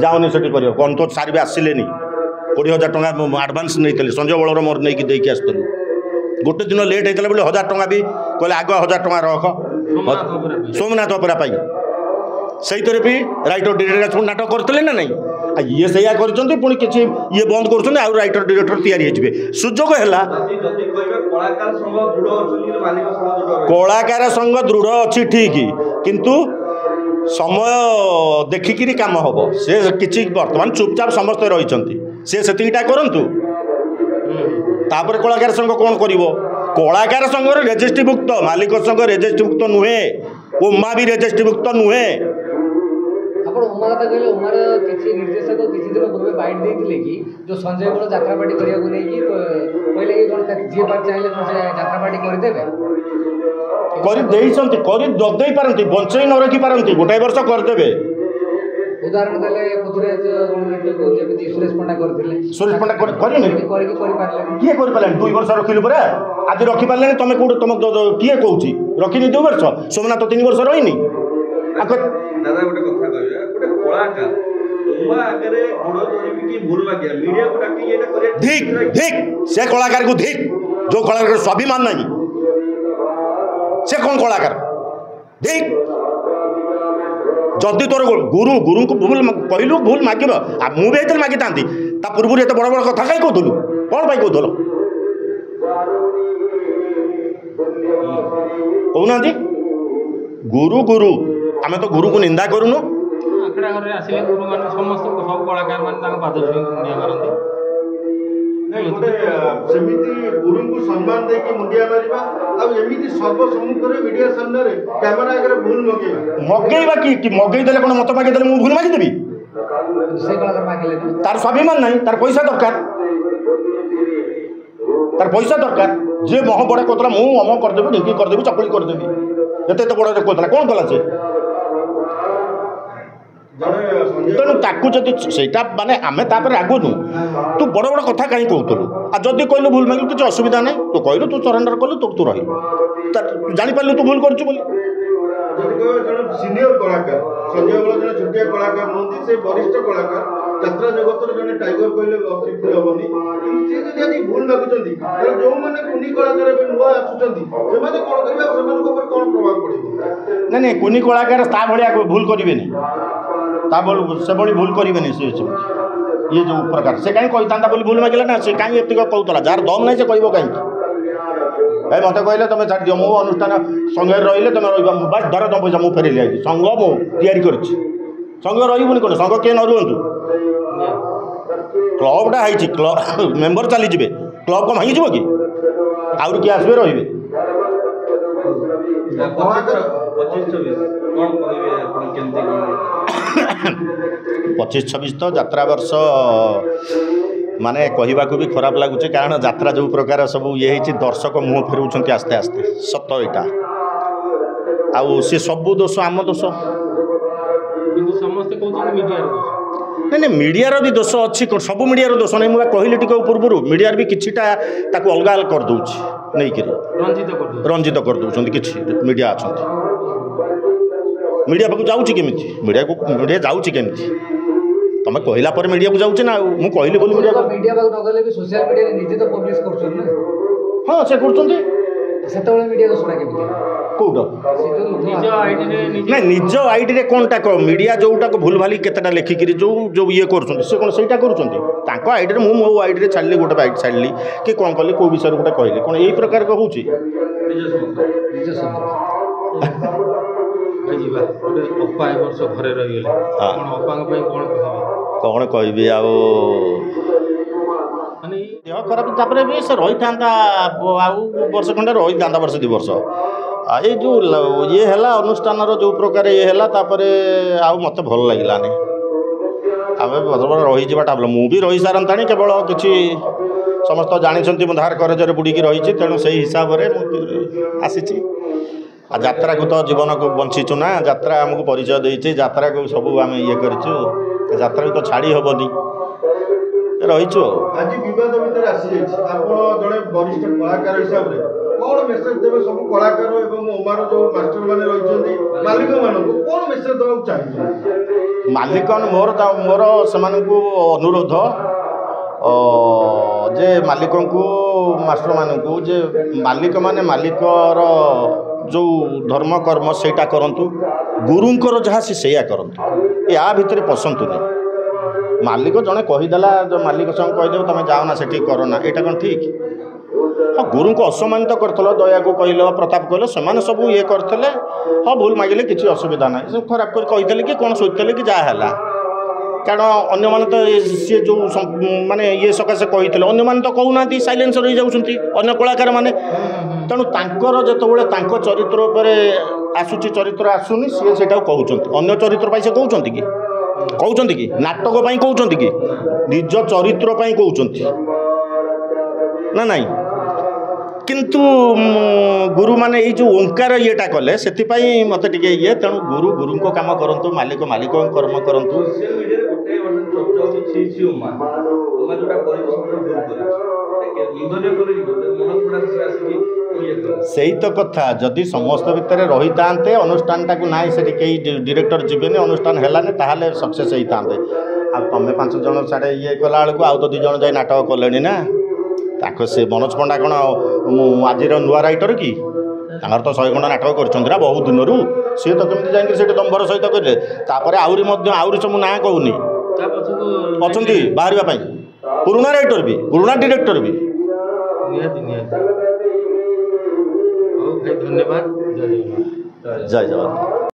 जाओनी से कौन तो सारे आसिले 20,000 टका आडभांस नहीं संजय बलर मोर नहीं देकी आसलु गोटे दिन लेट होता बोले 1,000 टका भी कहले आग 1,000 टका रख सोमनाथ अपरा पाई से भी राइटर डायरेक्टर नाटक करते ना नहीं ये सैया कर पुणी किसी ये बंद कर राइटर डायरेक्टर तैयारी सुजोग है कलाकार संघ दृढ़ अच्छी ठीक किंतु समय देखिकी काम हम से किसी बर्तमान चुपचाप समस्ते रही सेटा करूँ तापर कलाकार संघ कौन कर कलाकार संघ रेजिस्ट्रीभुक्त मालिक संघ रेजिस्ट्रीभुक्त नुहे उमा भी रेजिस्ट्रीभुक्त नुहे उमा कथा कहले उमार किसी निर्देशक किसी दिन पूर्व बाइट देते कि जो संजय बल यात्रा पार्टी करने कहले कि कौन जी पार्टी चाहिए यात्रा पार्टी करदेवे करदे पारती बंचई न रखी पारती गोटाए वर्ष करदेवे उदाहरण देले पृथ्वीराज गणमान्य सुरेश पंडा करथिले सुरेश पंडा करने किए कर पारे 2 वर्ष रखिलु परा आज रखी पारे तुम कौट तुम किए कौची रखिनी 2 वर्ष सोमनाथ 3 वर्ष रहीनी दादा गोटे कथा कहबे गोटे कलाकार उमा आगे गुड़ धरिबी कि भूल मागिया मीडिया को डाकी एटा करे ठीक ठीक से कलाकार को ठीक जो कलाकार स्वाभिमान नहीं से कौन कलाकार ठीक जदि तोर गुरु गुरु को भूल कहलु भूल मागिब आ मु भी एते मागी तांती ता पूर्व एते बड़ बड़ कथा कहीं कहतलु कौन भाई कहतल कहना गुरु गुरु आमे तो गुरु को निंदा करूनु आखड़ा घर आसिले गुरु मान समस्त सब कलाकार मान तांग पाद मुंडिया मारंती नहीं गोटे सेमिति गुरु को सम्मान दे के मुंडिया मारिबा आ एमिति सर्व सम्मुख रे मीडिया सामने रे कैमरा आगे भूल मगेबा कि मगेई देले कोन मत मागे देले मु भूल मागी देबी से कलाकार मागिले तार स्वाभिमान नहीं तार पैसा दरकार तार पैसा दरकार जे मह बड़े कोतला मु अम कर देबी ढिंकी कर देबी चकली कर देबी एते तो बड़ा कोतला कौन कला से तेणु ताकू जदि सेटा माने आमे तापर रागुनु तू बड़ बड़ कथा कहीं कहतलु आ जदि कहलु भूल मागिलु किसी असुविधा नहीं तू कहलु तू सरेंडर कलु तू रही जानी पारलु तू भूल करछु बोली सीनियर कलाकार संजय बल जन छोटिया कलाकार नहती से वरिष्ठ कलाकार यात्रा जगत जन टाइगर कहले अतिरिक्त हेबनी से जदि भूल मागुचंदी जो माने कुनी कलाकार ए नुआ आछुचंदी से माने कोन करबे से माने ऊपर कोन प्रभाव पड़िबो नहीं नहीं कुनी कलाकार ता भलिया भूल करिवेनी ता बोल से बड़ी भूल करिवेनी से ये जो प्रकार से कहीं कहता बोली भूल मागिला ना से कहीं एतिक कहतला जार दम नहीं से कहबो कहीं भाई मत कहले तुम छाड़ दियो मो अनुष्ठान संघ रही तुम रहा धर तुम पैसा मुझे फेर लिया संघ मु तैयारी कर संघ रही कौन संघ किए न रुहतु क्लबटा है क्लब मेम्बर चली जाए क्लब को भांगी कि आउर किए आसबे रे 25-26 तो यात्रा वर्ष माने कहवा भी खराब लगुच कारण यात्रा जो प्रकार सब ये दर्शक मुह फेर आस्ते आस्ते सत यहाँ आउ सी सबू दोष आम दोष समस्ते नहीं नहीं मीडियार भी दोष अच्छी सब मीडियार दोष नहीं मुझे कहली टी पूर्व मीडिया भी किछिटा ताको अलग अलग कर दूची नहीं करी रंजित कर दूसरी किसी मीडिया अच्छा मीडिया पाक जाऊँगी केमी मीडिया जाऊँगी केमी तुम कहला पर मीडिया को जाऊँ ना मुझे कहली बोली मीडिया पाक न गले भी सोशल मीडिया निजे तो पब्लिश करछन ना हाँ से करछन सेतबेले मीडिया दोषरा केमी कौट ना निज आईडी कौन टा मीडिया जोटा को भूल भाली केतेटा लेखिकी जो जो ये करा कर आईडी मु मो आईडी छाड़ी गोटे आईडी छाड़ी कि कौन कली कौ विषय गोटे कहली कौन यही प्रकार कहूँ कौन कह देह खराब भी से रही था वर्ष खंडे रही था वर्ष 2 वर्ष ये जो ये है अनुष्ठान जो प्रकार ये है आउ मत भल लगलानी आम रही जाटा भल भी रही सारता केवल किसी समस्त जानते धार करजर बुड़ीकी रही तेणु से हिसाब से आसी यात्रा को तो जीवन को बंचीचु ना यात्रा आमको परिचय देती यात्रा को सब आम ये कर यात्रा को तो छाड़ी हेनी रहीचु आज विवाद भितर आसी जड़े वरिष्ठ कलाकार हिसाब से कौन मेसेज देवे सब कलाकार एवं उमार जो मास्टर माने रही मालिक मान कौन मेसेज देवा चाहिए ମାଲିକ ମୋର ସେମାନଙ୍କୁ ଅନୁରୋଧ ଯେ ମାଲିକଙ୍କୁ ମାଷ୍ଟରମାନଙ୍କୁ ଯେ ମାଲିକମାନେ ମାଲିକର ଯେଉଁ ଧର୍ମ କର୍ମ ସେଇଟା କରନ୍ତୁ, ଗୁରୁଙ୍କର ଯାହା ସେଇଆ କରନ୍ତୁ, ୟା ଭିତରେ ପଶନ୍ତୁନି। ମାଲିକ ଜଣେ କହିଦେଲା, ମାଲିକ ସାଙ୍ଗେ କହିଦେବ ତମେ ଯାଅ ନା ସେଠି କର ନା, ଏଇଟା କ'ଣ ଠିକ୍? ହଁ, ଗୁରୁଙ୍କୁ ଅସମ୍ମାନିତ କରିଥିଲ, ଦୟାକୁ କହିଲ, ପ୍ରତାପ କହିଲ, ସେମାନେ ସବୁ ଇଏ କରିଥିଲେ। ହଁ, ଭୁଲ ମାଗିଲେ କିଛି ଅସୁବିଧା ନାହିଁ, ସେ ଖରାପ କରି କହିଥିଲେ କି କ'ଣ ଶୋଇଥିଲେ କି ଯାହା ହେଲା। କାରଣ ଅନ୍ୟମାନେ ତ ସିଏ ଯେଉଁ ମାନେ ଇଏ ସକାଶେ କହିଥିଲେ, ଅନ୍ୟମାନେ ତ କହୁନାହାନ୍ତି, ସାଇଲେନ୍ସର ହେଇଯାଉଛନ୍ତି ଅନ୍ୟ କଳାକାରମାନେ। ତେଣୁ ତାଙ୍କର ଯେତେବେଳେ ତାଙ୍କ ଚରିତ୍ର ଉପରେ ଆସୁଛି, ଚରିତ୍ର ଆସୁନି, ସିଏ ସେଇଟାକୁ କହୁଛନ୍ତି। ଅନ୍ୟ ଚରିତ୍ର ପାଇଁ ସେ କହୁଛନ୍ତି କି ନାଟକ ପାଇଁ କହୁଛନ୍ତି କି? ନିଜ ଚରିତ୍ର ପାଇଁ କହୁଛନ୍ତି ନା ନାଇଁ? କିନ୍ତୁ ଗୁରୁମାନେ ଏଇ ଯେଉଁ ଓଙ୍କାର ଇଏଟା କଲେ, ସେଥିପାଇଁ ମୋତେ ଟିକେ ଇଏ। ତେଣୁ ଗୁରୁଙ୍କ କାମ କରନ୍ତୁ, ମାଲିକ ମାଲିକଙ୍କ କର୍ମ କରନ୍ତୁ। ସୋସିଆଲ ମିଡ଼ିଆରେ ଗୋଟେ ଚର୍ଚ୍ଚା ହେଉଛି ଛି ଉମା ଯୋଉଟା କରିଛି ସେଇ ତ କଥା। ଯଦି ସମସ୍ତ ଭିତରେ ରହିଥାନ୍ତେ, ଅନୁଷ୍ଠାନଟାକୁ ନାହିଁ ସେଠି କେହି ଡିରେକ୍ଟର ଯିବେନି, ଅନୁଷ୍ଠାନ ହେଲାନି, ତାହେଲେ ସକ୍ସେସ୍ ହେଇଥାନ୍ତେ। ଆଉ ତମେ 5 ଜଣ ସାଡ଼େ ଇଏ କଲାବେଳକୁ ଆଉ ତ 2 ଜଣ ଯାଇ ନାଟକ କଲେଣି ନା। ତାଙ୍କ ସେ ମନୋଜ ପଣ୍ଡା କ'ଣ ଆଜିର ନୂଆ ରାଇଟର କି? ତାଙ୍କର ତ 100 ଖଣ୍ଡ ନାଟକ କରିଛନ୍ତି ନା ବହୁ ଦିନରୁ। ସିଏ ତ କେମିତି ଯାଇକି ସେଠି ଦମ୍ଭର ସହିତ କରିଲେ। ତାପରେ ଆହୁରି ସବୁ ନାଁ କହୁନି ଅଛନ୍ତି ବାହାରିବା ପାଇଁ, ପୁରୁଣା ରାଇଟର ବି, ପୁରୁଣା ଡିରେକ୍ଟର ବି। ନିହାତି ହଉ ଭାଇ, ଧନ୍ୟବାଦ। ଜୟ ଜଗନ୍ନାଥ। ଜୟ ଜଗନ୍ନାଥ।